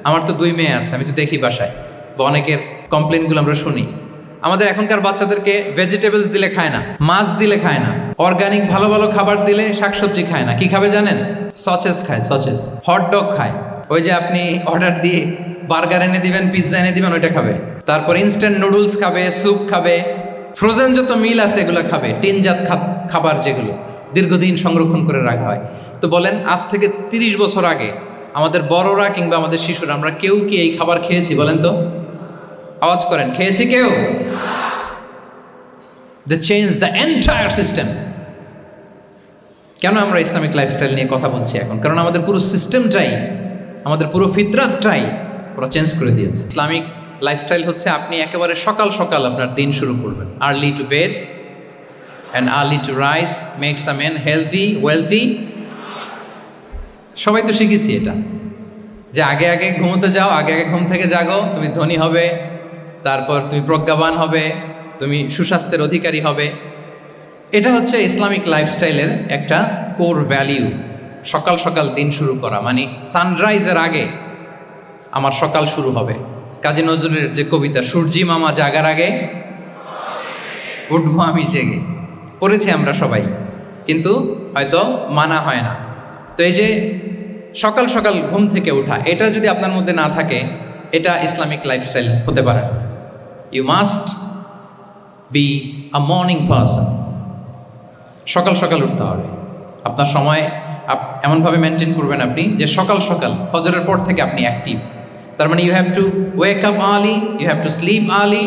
আমার তো 2 মেয়ে আছে, আমি তো দেখি বাসায় বা অনেকের কমপ্লেনগুলো আমরা শুনি। আমাদের এখনকার বাচ্চাদেরকে ভেজিটেবলস দিলে খায় না, মাছ দিলে খায় না, অর্গানিক ভালো ভালো খাবার দিলে শাকসবজি খায় না। কি খাবে জানেন? সচেস খায়, সচেস, হটডগ খায়। ওই যে আপনি অর্ডার দিয়ে বার্গার এনে দিবেন, পিৎজা এনে দিবেন, ওইটা খাবে। তারপর ইনস্ট্যান্ট নুডলস খাবে, স্যুপ খাবে, ফ্রোজেন যত মিল আছে এগুলো খাবে, টিনজাত খাবার যেগুলো দীর্ঘদিন সংরক্ষণ করে রাখা হয়। তো বলেন, আজ থেকে 30 বছর আগে আমাদের বড়রা কিংবা আমাদের শিশুরা আমরা কেউ কি এই খাবার খেয়েছি? বলেন তো, আওয়াজ করেন, খেয়েছি কেউ? They changed the entire system. কেন আমরা ইসলামিক লাইফস্টাইল নিয়ে কথা বলছি এখন? কারণ আমাদের পুরো সিস্টেমটাই, আমাদের পুরো ফিতরাতটাই ওরা চেঞ্জ করে দিয়েছে। ইসলামিক লাইফস্টাইল হচ্ছে আপনি একেবারে সকাল সকাল আপনার দিন শুরু করবেন। Early to bed and early to rise makes a man healthy wealthy. সবাই তো শিখেছি এটা, যে আগে আগে ঘুমোতে যাও, আগে আগে ঘুম থেকে জাগো, তুমি ধনী হবে, তারপর তুমি প্রজ্ঞাবান হবে, তুমি সুস্বাস্থ্যের অধিকারী হবে। এটা হচ্ছে ইসলামিক লাইফস্টাইলের একটা কোর ভ্যালিউ। সকাল সকাল দিন শুরু করা মানে সানরাইজের আগে আমার সকাল শুরু হবে। কাজী নজরুলের যে কবিতা, সূর্যি মামা জাগার আগে উঠবো আমি জেগে, পড়েছি আমরা সবাই, কিন্তু হয়তো মানা হয় না। তো এই যে সকাল সকাল ঘুম থেকে ওঠা, এটা যদি আপনার মধ্যে না থাকে, এটা ইসলামিক লাইফস্টাইল হতে পারে না। You must be a morning person. সকাল সকাল উঠতে হবে। আপনার সময় এমনভাবে মেনটেন করবেন আপনি যে সকাল সকাল ফজরের পর থেকে আপনি অ্যাক্টিভ। তার মানে you have to wake up early, you have to sleep early.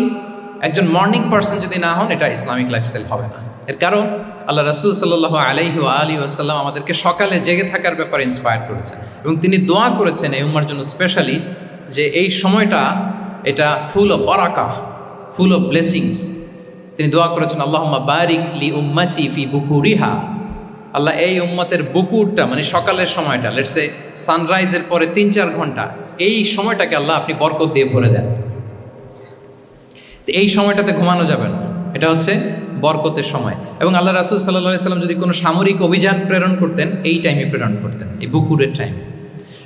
একজন মর্নিং পারসন যদি না হন, এটা ইসলামিক লাইফস্টাইল হবে না। এর কারণ আল্লাহ রাসূল সাল্লাল্লাহু আলাইহি ওয়া আলিহি ওয়াসাল্লাম আমাদেরকে সকালে জেগে থাকার ব্যাপারে ইন্সপায়ার করেছেন, এবং তিনি দোয়া করেছেন এই উম্মার জন্য স্পেশালি, যে এই সময়টা এটা ফুল অফ বারাকা, ফুল অফ ব্লেসিংস। তিনি দোয়া করেছেন, আল্লাহুম্মা বারিক লি উম্মাতি ফি বুকুরিহা। আল্লাহ এই উম্মতের বুকুরটা মানে সকালের সময়টা, লেটস সে সানরাইজের পরে 3-4 ঘন্টা, এই সময়টাকে আল্লাহ আপনি বরকত দিয়ে ভরে দেন। এই সময়টাতে ঘুমানো যাবে না, এটা হচ্ছে বরকতের সময়। এবং আল্লাহ রাসূল সাল্লাল্লাহু আলাইহি সাল্লাম যদি কোনো সামরিক অভিযান প্রেরণ করতেন, এই টাইমে প্রেরণ করতেন, এই বুকুরের টাইমে।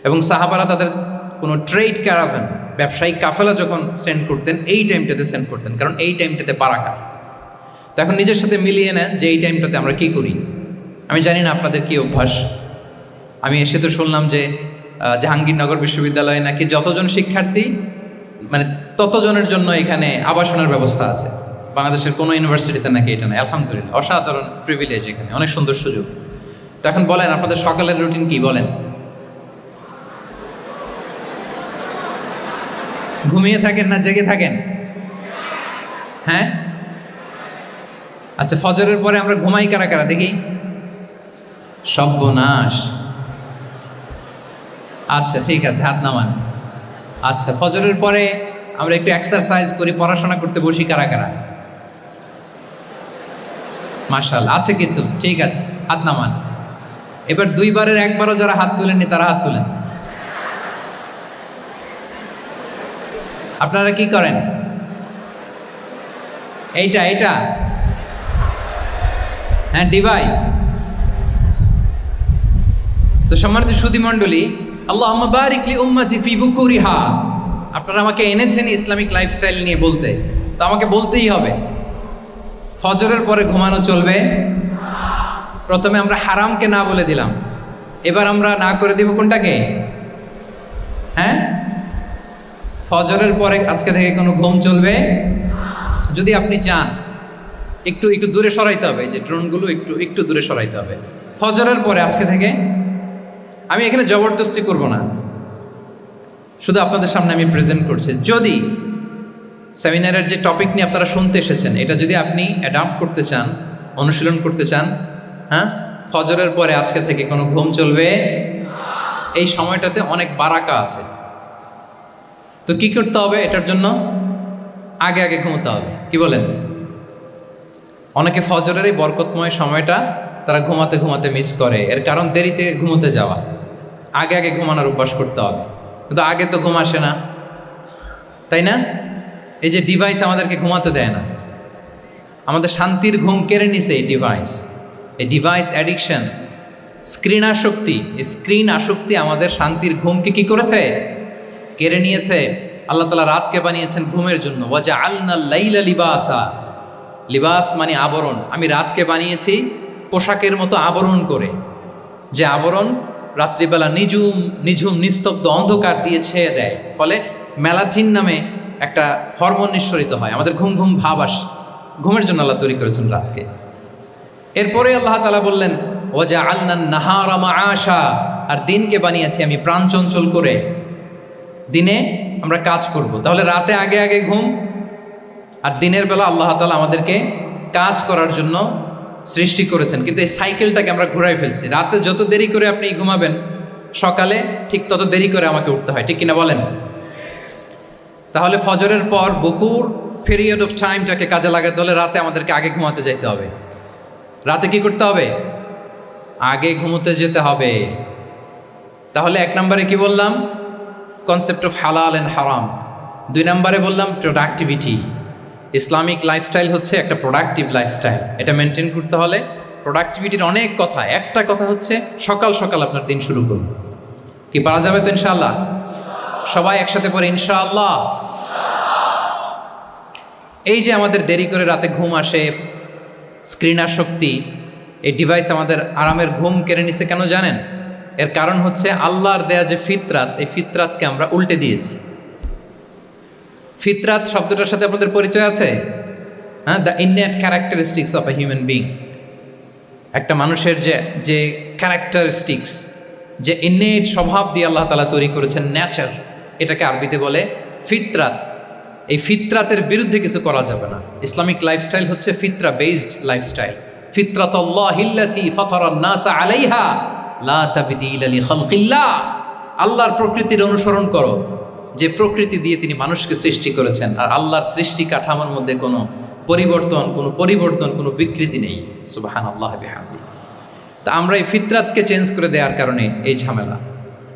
এবং সাহাবারা তাদের কোনো ট্রেড ক্যারাভান, ব্যবসায়িক কাফেলা যখন সেন্ড করতেন, এই টাইমটাতে সেন্ড করতেন, কারণ এই টাইমটাতে বারাকা। তো এখন নিজের সাথে মিলিয়ে নেন যে এই টাইমটাতে আমরা কী করি। আমি জানি না আপনাদের কী অভ্যাস। আমি এসে তো শুনলাম যে জাহাঙ্গীরনগর বিশ্ববিদ্যালয়ে নাকি যতজন শিক্ষার্থী মানে ততজনের জন্য এখানে আবাসনের ব্যবস্থা আছে। বাংলাদেশের কোনো ইউনিভার্সিটিতে নাকি এটা নেই। আলহামদুলিল্লাহ, অসাধারণ প্রিভিলেজ, এখানে অনেক সুন্দর সুযোগ। তো এখন বলেন, আপনাদের সকালের রুটিন কি? বলেন, ঘুমিয়ে থাকেন না জেগে থাকেন? হ্যাঁ, আচ্ছা, ফজরের পরে আমরা ঘুমাই কারা কারা দেখি? সর্বনাশ। আচ্ছা ঠিক আছে, হাত নামান। আচ্ছা, ফজরের পরে আমরা একটু এক্সারসাইজ করি, পড়াশোনা করতে বসি কারা কারা? মাশাআল্লাহ, আছে কিছু, ঠিক আছে, হাত নামান। এবার 2 বারের 1 বারও যারা হাত তুলেননি তারা হাত তুলেন। আপনারা কি করেন? এইটা হ্যাঁ, ডিভাইস। তো সম্মানিত সুধী মণ্ডলী, আল্লাহুম্মা বারিক লি উম্মতি ফি বুকুরিহা। আপনারা আমাকে এনেছেন ইসলামিক লাইফস্টাইল নিয়ে বলতে, তো আমাকে বলতেই হবে, ফজরের পরে ঘুমানো চলবে। প্রথমে আমরা হারামকে না বলে দিলাম, এবার আমরা না করে দিব কোনটাকে? হ্যাঁ, ফজরের পরে আজকে থেকে কোনো ঘুম চলবে। যদি আপনি চান একটু দূরে সরাইতে হবে, যে ড্রোনগুলো একটু দূরে সরাইতে হবে। ফজরের পরে আজকে থেকে আমি এখানে জবরদস্তি করব না, শুধু আপনাদের সামনে আমি প্রেজেন্ট করছি। যদি সেমিনারের যে টপিক নিয়ে আপনারা শুনতে এসেছেন, এটা যদি আপনি অ্যাডাপ্ট করতে চান, অনুশীলন করতে চান, হ্যাঁ, ফজরের পরে আজকে থেকে কোনো ঘুম চলবে। এই সময়টাতে অনেক বারাকা আছে। তো কি করতে হবে? এটার জন্য আগে আগে ঘুমোতে হবে। কি বলেন? অনেকে ফজরের এই বরকতময় সময়টা তারা ঘুমাতে ঘুমাতে মিস করে। এর কারণ দেরিতে ঘুমোতে যাওয়া। আগে আগে ঘুমানোর অভ্যাস করতে হবে, কিন্তু আগে তো ঘুম আসে না, তাই না? এই যে ডিভাইস আমাদেরকে ঘুমাতে দেয় না, আমাদের শান্তির ঘুম কেড়ে নিছে এই ডিভাইস। এই ডিভাইস অ্যাডিকশন, স্ক্রিন আসক্তি, এই স্ক্রিন আসক্তি আমাদের শান্তির ঘুমকে কি করেছে? কেড়ে নিয়েছে। আল্লাহ তাআলা রাতকে বানিয়েছেন ঘুমের জন্য। ওয়াজআলনাল লাইলা লিবাসা, লিবাস মানে আবরণ। আমি রাতকে বানিয়েছি পোশাকের মতো আবরণ করে, যে আবরণ রাত্রিবেলা নিঝুম নিস্তব্ধ অন্ধকার দিয়ে ছেয়ে দেয়, ফলে মেলাটিন নামে একটা হরমোন নিঃসরিত হয়, আমাদের ঘুম ঘুম ভাব আসে। ঘুমের জন্য আল্লাহ তৈরি করেছেন রাতকে। এরপরে আল্লাহ তাআলা বললেন ওয়াজআলনান নাহারা মাআশা, আর দিনকে বানিয়েছি আমি প্রাণ চঞ্চল করে, দিনে আমরা কাজ করব। তাহলে রাতে আগে আগে ঘুম, আর দিনের বেলা আল্লাহ তাআলা আমাদেরকে কাজ করার জন্য সৃষ্টি করেছেন। কিন্তু এই সাইকেলটাকে আমরা ঘুরাই ফেলছি। রাতে যত দেরি করে আপনি ঘুমাবেন, সকালে ঠিক তত দেরি করে আমাকে উঠতে হয়, ঠিক কিনা বলেন? তাহলে ফজরের পর বকুর পিরিয়ড অফ টাইমটাকে কাজে লাগাতে হলে রাতে আমাদেরকে আগে ঘুমাতে যেতে হবে। রাতে কি করতে হবে? আগে ঘুমোতে যেতে হবে। তাহলে 1 নম্বরে কি বললাম? কনসেপ্ট অফ হালাল অ্যান্ড হারাম। 2 নম্বরে বললাম প্রোডাক্টিভিটি। ইসলামিক লাইফস্টাইল হচ্ছে একটা প্রোডাক্টিভ লাইফস্টাইল। এটা মেনটেন করতে হলে প্রোডাক্টিভিটির অনেক কথা। একটা কথা হচ্ছে সকাল সকাল আপনার দিন শুরু করুন। কি পারা যাবে তো ইনশাআল্লাহ? সবাই একসাথে পড়ে ইনশাআল্লাহ। এই যে আমাদের দেরি করে রাতে ঘুম আসে, স্ক্রিন আসক্তি, এই ডিভাইস আমাদের আরামের ঘুম কেড়ে নিছে কেন জানেন? এর কারণ হচ্ছে আল্লাহর দেয়া যে ফিতরাত, এই ফিতরাতকে আমরা উল্টে দিয়েছি। ফিতরাত শব্দটার সাথে আপনাদের পরিচয় আছে? হ্যাঁ, the innate characteristics of a human being. একটা মানুষের যে ক্যারেক্টারিস্টিক্স, যে ইননেট স্বভাব দিয়ে আল্লাহ তাআলা তৈরি করেছেন, নেচার, এটাকে আরবিতে বলে ফিতরাত। এই ফিতরাতের বিরুদ্ধে কিছু করা যাবে না। ইসলামিক লাইফস্টাইল হচ্ছে ফিতরা বেসড লাইফস্টাইল। ফিতরাতাল্লাহিল্লাতী ফাতারান নাসা আলাইহা লা তাবদীলা লিখালকিল্লাহ। আল্লাহর প্রকৃতির অনুসরণ করো, যে প্রকৃতি দিয়ে তিনি মানুষকে সৃষ্টি করেছেন। আর আল্লাহর সৃষ্টি কাঠামোর মধ্যে কোনো পরিবর্তন, কোনো বিকৃতি নেই। সুবহানাল্লাহ বিহামদি। তা আমরা এই ফিতরাতকে চেঞ্জ করে দেওয়ার কারণে এই ঝামেলা।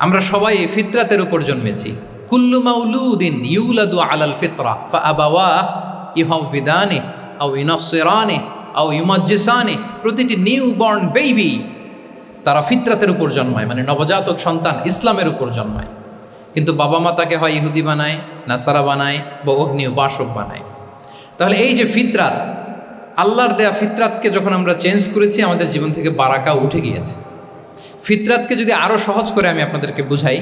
আমরা সবাই এই ফিতরাতের উপর জন্মেছি। কুল্লু মাউলুদিন ইউলাদু আলাল ফিতরা ফাআবাওয়াহু ইউহাউবিদানি আও ইউনাসসিরানি আও ইউমাজ্জিসানি। প্রতিটি নিউ বর্ন বেবি তারা ফিতরাতের উপর জন্মায়, মানে নবজাতক সন্তান ইসলামের উপর জন্মায়। কিন্তু বাবা মা তাকে হয় ইহুদি বানায়, নাসারা বানায়, বা অগ্নি উপাসক বানায়। তাহলে এই যে ফিতরাত, আল্লাহর দেয়া ফিতরাতকে যখন আমরা চেঞ্জ করেছি, আমাদের জীবন থেকে বারাকা উঠে গিয়েছে। ফিতরাতকে যদি আরও সহজ করে আমি আপনাদেরকে বুঝাই,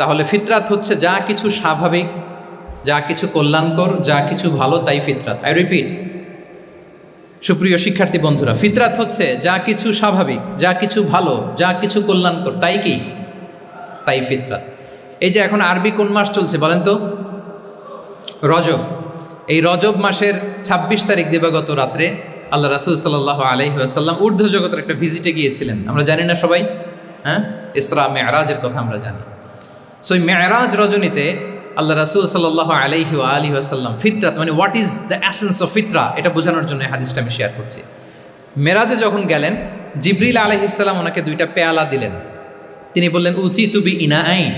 তাহলে ফিতরাত হচ্ছে যা কিছু স্বাভাবিক, যা কিছু কল্যাণকর, যা কিছু ভালো, তাই ফিতরাত। আই রিপিট, সুপ্রিয় শিক্ষার্থী বন্ধুরা, ফিতরাত হচ্ছে যা কিছু স্বাভাবিক, যা কিছু ভালো, যা কিছু কল্যাণকর, তাই কি? তাই ফিতরাত। এই যে এখন আরবি কোন মাস চলছে বলেন তো? রজব। এই রজব মাসের 26 তারিখ দিবাগত রাত্রে আল্লাহ রাসূল সাল্লাল্লাহু আলাইহি ওয়াসাল্লাম ঊর্ধ্ব জগতের একটা ভিজিটে গিয়েছিলেন। আমরা জানি না সবাই? হ্যাঁ, ইসরা মেরাজের কথা আমরা জানি। সো এই মেরাজ রজনীতে আল্লাহ রাসূল সাল্লাল্লাহু আলাইহি ওয়াসাল্লাম ফিতরাত মানে what is the essence of ফিতরা, এটা বোঝানোর জন্য এই হাদিসটা আমি শেয়ার করছি। মেরাজে যখন গেলেন, জিবরিল আলাইহিস সালাম ওনাকে 2টা পেয়ালা দিলেন। তিনি বললেন উচিচুবি ইনাআইন,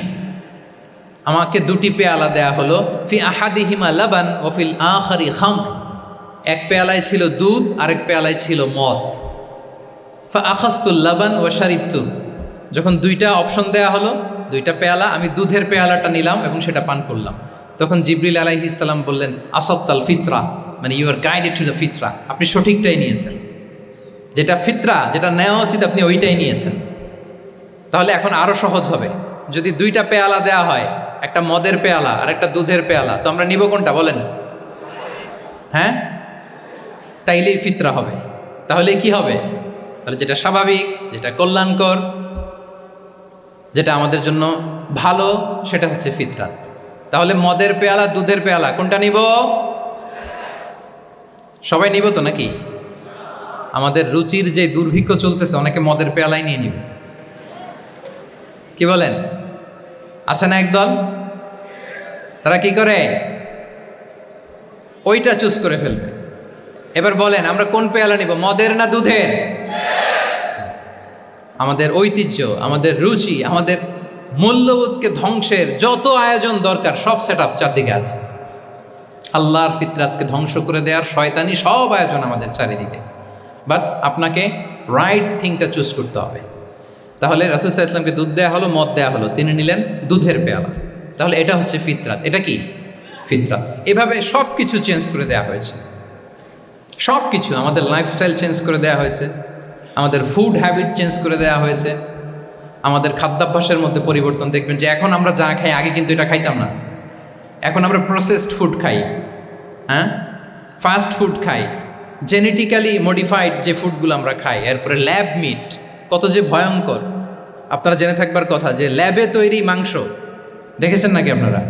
আমাকে 2টি পেয়ালা দেয়া হলো। ফি আহাদিহিমা লাবান ওয়া ফিল আখারি খামর। এক পেয়ালায় ছিল দুধ, আরেক পেয়ালায় ছিল মদ। ফা আখাযতুল লাবান ওয়া শারিবতু। যখন 2টা অপশন দেয়া হলো, 2টা পেয়ালা, আমি দুধের পেয়ালাটা নিলাম এবং সেটা পান করলাম। তখন জিবরিল আলাইহিস সালাম বললেন আসাবতাল ফিতরা, মানে you are guided to the ফিতরা, আপনি সঠিকটাই নিয়েছেন। যেটা ফিতরা, যেটা নেওয়া উচিত, আপনি ওইটাই নিয়েছেন। তাহলে এখন আরো সহজ হবে। যদি 2টা পেয়ালা দেয়া হয়, একটা মদের পেয়ালা আর একটা দুধের পেয়ালা, তো আমরা নিব কোনটা বলেন? হ্যাঁ, তাইলেই ফিতরা হবে। তাহলে কি হবে? তাহলে যেটা স্বাভাবিক, যেটা কল্যাণকর, যেটা আমাদের জন্য ভালো, সেটা হচ্ছে ফিতরাত। তাহলে মদের পেয়ালা, দুধের পেয়ালা, কোনটা নিব? সবাই নিব তো নাকি? আমাদের রুচির যে দুর্ভিক্ষ চলতেছে, অনেকে মদের পেয়ালাই নিয়ে নিবে। কি বলেন? আছে না একদল, তারা কি করে? ওইটা চুজ করে ফেলবে। এবার বলেন আমরা কোন পেয়ালা নিব, মদের না দুধের? আমাদের ঐতিহ্য, আমাদের রুচি, আমাদের মূল্যবোধকে ধ্বংসের যত আয়োজন দরকার সব সেট আপ চারদিকে আছে। আল্লাহর ফিতরাতকে ধ্বংস করে দেওয়ার শয়তানি সব আয়োজন আমাদের চারিদিকে। বাট আপনাকে রাইট থিংটা চুজ করতে হবে। তাহলে রাসূল সাল্লাল্লাহু আলাইহি ওয়াসাল্লামকে দুধ দেয়া হলো, মদ দেয়া হলো, তিনি নিলেন দুধের পেয়ালা। তাহলে এটা হচ্ছে ফিতরাত। এটা কি ফিতরাত? এভাবে সব কিছু চেঞ্জ করে দেওয়া হয়েছে, সব কিছু। আমাদের লাইফস্টাইল চেঞ্জ করে দেওয়া হয়েছে, আমাদের ফুড হ্যাবিট চেঞ্জ করে দেওয়া হয়েছে, আমাদের খাদ্যাভ্যাসের মধ্যে পরিবর্তন। দেখবেন যে এখন আমরা যা খাই, আগে কিন্তু এটা খাইতাম না। এখন আমরা প্রসেসড ফুড খাই, হ্যাঁ, ফাস্ট ফুড খাই, জেনেটিক্যালি মডিফাইড যে ফুডগুলো আমরা খাই, এরপরে ল্যাব মিট, কত যে ভয়ঙ্কর। আপনারা জেনে থাকবার কথা যে ল্যাবে তৈরি মাংস দেখেছেন নাকি আপনারা?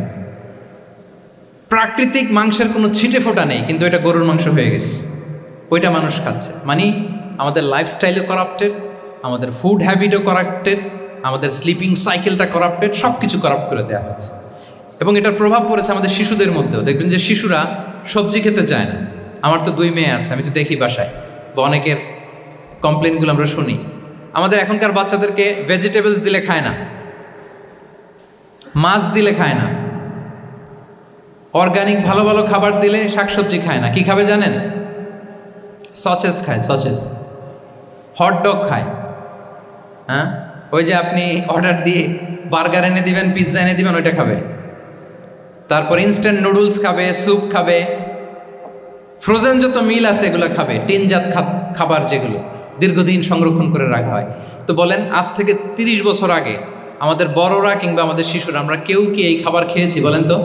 প্রাকৃতিক মাংসের কোনো ছিটে ফোটা নেই, কিন্তু এটা গরুর মাংস হয়ে গেছে, ওইটা মানুষ খাচ্ছে। মানে আমাদের লাইফস্টাইলও করাপ্টেড, আমাদের ফুড হ্যাবিটও করাপ্টেড, আমাদের স্লিপিং সাইকেলটা করাপ্টেড, সব কিছু করাপ্ট করে দেওয়া হচ্ছে। এবং এটার প্রভাব পড়েছে আমাদের শিশুদের মধ্যেও। দেখবেন যে শিশুরা সবজি খেতে চায় না। আমার তো 2 মেয়ে আছে, আমি তো দেখি বাসায়, বা অনেকের কমপ্লেনগুলো আমরা শুনি। আমাদের এখনকার বাচ্চাদেরকে ভেজিটেবলস দিলে খায় না, মাছ দিলে খায় না, অর্গানিক ভালো ভালো খাবার দিলে শাকসবজি খায় না। কি খাবে জানেন? সচেস খায়, সচেস, হটডগ খায়। হ্যাঁ, ওই যে আপনি অর্ডার দিয়ে বার্গার এনে দিবেন, পিৎজা এনে দিবেন, ওইটা খাবে। তারপর ইনস্ট্যান্ট নুডলস খাবে, স্যুপ খাবে, ফ্রোজেন যত মিল আছে এগুলো খাবে, টিনজাত খাবার যেগুলো দীর্ঘদিন সংরক্ষণ করে রাখা হয়। তো বলেন, আজ থেকে 30 বছর আগে আমাদের বড়রা কিংবা আমাদের শিশুরা, আমরা কেউ কি এই খাবার খেয়েছি? বলেন তো,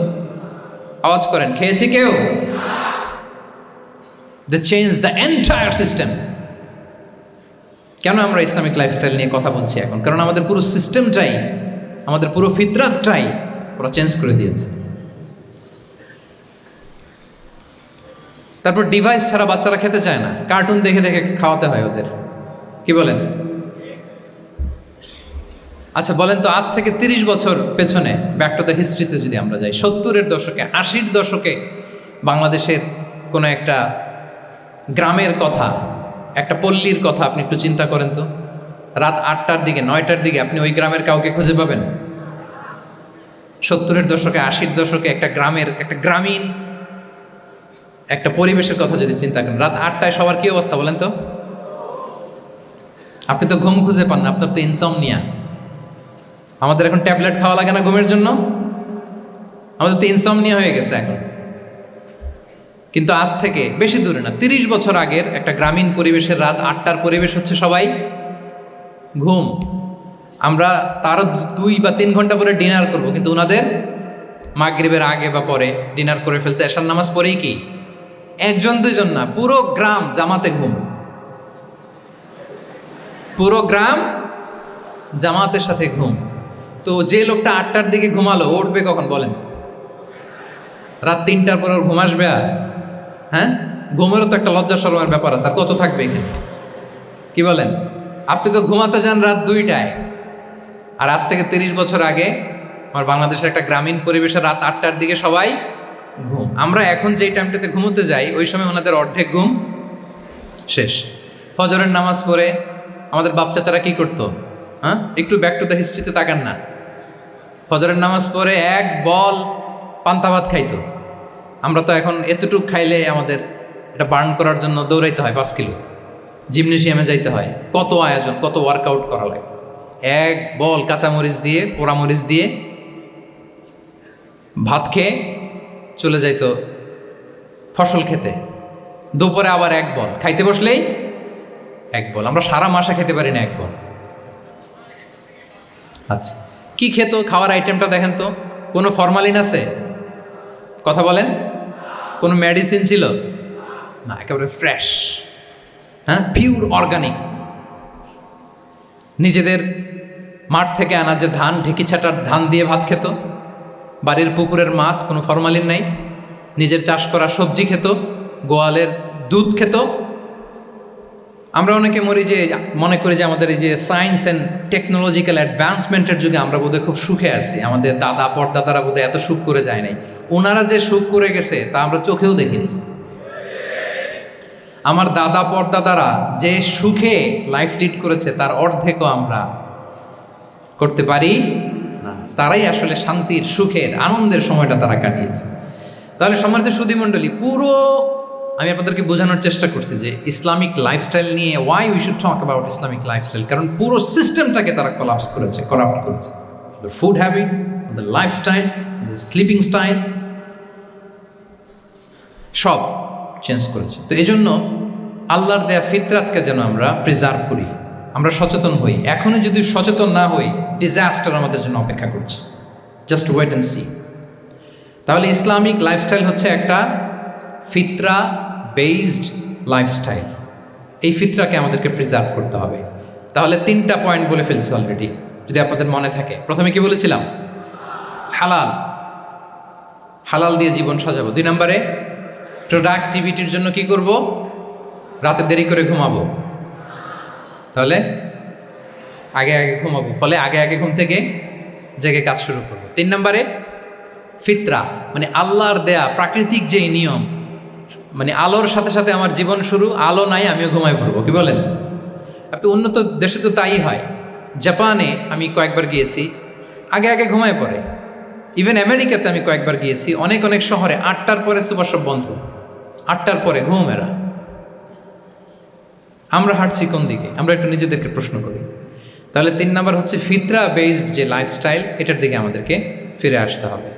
আওয়াজ করেন, খেয়েছি কেউ? They change the entire system. কেন আমরা ইসলামিক লাইফস্টাইল নিয়ে কথা বলছি এখন? কারণ আমাদের পুরো সিস্টেমটাই, আমাদের পুরো ফিতরাতটাই ওরা চেঞ্জ করে দিয়েছে। তারপর ডিভাইস ছাড়া বাচ্চারা খেতে চায় না, কার্টুন দেখে দেখে খাওয়াতে হয় ওদের। কি বলেন? আচ্ছা বলেন তো, আজ থেকে 30 বছর পেছনে ব্যাক টু দ্য হিস্ট্রিতে যদি আমরা যাই, 70-এর দশকে, 80-র দশকে বাংলাদেশের কোনো একটা গ্রামের কথা, একটা পল্লীর কথা আপনি একটু চিন্তা করেন তো। রাত 8টার দিকে, 9টার দিকে আপনি ওই গ্রামের কাউকে খুঁজে পাবেন? 70-এর দশকে, 80-র দশকে একটা গ্রামের, একটা গ্রামীণ একটা পরিবেশের কথা যদি চিন্তা করেন, রাত 8টায় সবার কি অবস্থা বলেন তো? আপনি তো ঘুম খুঁজে পান না, আপনার তো ইনসমনিয়া। আমাদের এখন ট্যাবলেট খাওয়া লাগে না ঘুমের জন্য? আমাদের তো ইনসমনিয়া হয়ে গেছে এখন। কিন্তু আজ থেকে বেশি দূরে না, 30 বছর আগের একটা গ্রামীণ পরিবেশের রাত 8টার পরিবেশ হচ্ছে সবাই ঘুম। আমরা তারও 2 বা 3 ঘন্টা পরে ডিনার করব, কিন্তু ওনাদের মাগরিবের আগে বা পরে ডিনার করে ফেলছে, এশার নামাজ পড়েই কি 1-2 না, পুরো গ্রাম জামাতে ঘুম, পুরো গ্রাম জামাতের সাথে ঘুম। তো যে লোকটা 8টার দিকে ঘুমালো, উঠবে কখন বলেন? রাত 3টার পর ওর ঘুম আসবে? আর হ্যাঁ, ঘুমেরও তো একটা লজ্জা শরমের ব্যাপার আছে, আর কত থাকবে এখানে? কি বলেন? আপনি তো ঘুমাতে যান রাত 2টায়, আর আজ থেকে 30 বছর আগে আমার বাংলাদেশের একটা গ্রামীণ পরিবেশে রাত 8টার দিকে সবাই ঘুম। আমরা এখন যেই টাইমটাতে ঘুমোতে যাই, ওই সময় ওনাদের অর্ধেক ঘুম শেষ। ফজরের নামাজ পড়ে আমাদের বাপ চাচারা কি করতো? হ্যাঁ, একটু ব্যাক টু দ্য হিস্ট্রিতে তাকান না। ফজরের নামাজ পড়ে এক বল পান্তা ভাত খাইতো। আমরা তো এখন এতটুকু খাইলে আমাদের এটা বার্ন করার জন্য দৌড়াইতে হয় 5 কিলো, জিমনেশিয়ামে যাইতে হয়, কত আয়োজন, কত ওয়ার্কআউট করা লাগে। এক বল কাঁচামরিচ দিয়ে, পোড়ামরিচ দিয়ে ভাত খেয়ে চলে যাইতো ফসল খেতে। দুপুরে আবার এক বল, খাইতে বসলেই এক বল। আমরা সারা মাসে খেতে পারি না এক বল। আচ্ছা, কি খেত? খাওয়ার আইটেমটা দেখেন তো, কোনো ফরমালিন আছে? কথা বলেন। কোনো মেডিসিন ছিল না, একেবারে ফ্রেশ, হ্যাঁ, পিওর অর্গানিক। নিজেদের মাঠ থেকে আনা যে ধান, ঢেকি ছাটার ধান দিয়ে ভাত খেত। বাড়ির পুকুরের মাছ, কোনো ফরমালিন নাই। নিজের চাষ করা সবজি খেত, গোয়ালের দুধ খেত। আমরা অনেকে মনে করি যে আমাদের এই যে সায়েন্স অ্যান্ড টেকনোলজিক্যাল অ্যাডভান্সমেন্টের যুগে আমরা বোধহয় খুব সুখে আছি, আমাদের দাদা পরদাদারা বোধহয় এত সুখ করে যায় নাই। ওনারা যে সুখ করে গেছে তা আমরা চোখেও দেখিনি। আমার দাদা পরদাদারা যে সুখে লাইফ লিড করেছে তার অর্ধেকও আমরা করতে পারি না। তারাই আসলে শান্তির, সুখের, আনন্দের সময়টা তারা কাটিয়েছে। তাহলে সম্মানিত সুধী মণ্ডলী, পুরো আমি আপনাদেরকে বোঝানোর চেষ্টা করছি যে ইসলামিক লাইফস্টাইল নিয়ে why we should talk about Islamic lifestyle. কারণ পুরো সিস্টেমটাকে তারা কলাপস করেছে, করাপ্ট করেছে। ফুড হ্যাবিট, আমাদের লাইফস্টাইল, আমাদের স্লিপিং স্টাইল সব চেঞ্জ করেছে। তো এই জন্য আল্লাহর দেয়া ফিতরাতকে যেন আমরা প্রিজার্ভ করি, আমরা সচেতন হই। এখনও যদি সচেতন না হই, ডিজাস্টার আমাদের জন্য অপেক্ষা করছে। Just wait and see. তাহলে ইসলামিক লাইফস্টাইল হচ্ছে একটা ফিতরা বেসড লাইফস্টাইল। এই ফিতরাকে আমাদেরকে প্রিজার্ভ করতে হবে। তাহলে 3টা পয়েন্ট বলে ফেলছি অলরেডি, যদি আপনাদের মনে থাকে। প্রথমে কি বলেছিলাম? হালাল, হালাল দিয়ে জীবন সাজাবো। 2 নম্বরে প্রোডাক্টিভিটির জন্য কি করব? রাতে দেরি করে ঘুমাবো, তাহলে আগে আগে ঘুমাবো, ফলে আগে আগে ঘুম থেকে জেগে কাজ শুরু করবো। 3 নম্বরে ফিতরা, মানে আল্লাহর দেয়া প্রাকৃতিক যেই নিয়ম, মানে আলোর সাথে সাথে আমার জীবন শুরু, আলো নাই আমিও ঘুমাই পড়বো। কি বলেন? আপনি উন্নত দেশে তো তাই হয়। জাপানে আমি কয়েকবার গিয়েছি, আগে আগে ঘুমায় পড়ে। ইভেন আমেরিকাতে আমি কয়েকবার গিয়েছি, অনেক অনেক শহরে 8টার পরে সুপার শপ বন্ধ, 8টার পরে ঘুম এরা। আমরা হাঁটছি কোন দিকে? আমরা একটু নিজেদেরকে প্রশ্ন করি। তাহলে 3 নাম্বার হচ্ছে ফিতরা বেসড যে লাইফস্টাইল, এটার দিকে আমাদেরকে ফিরে আসতে হবে।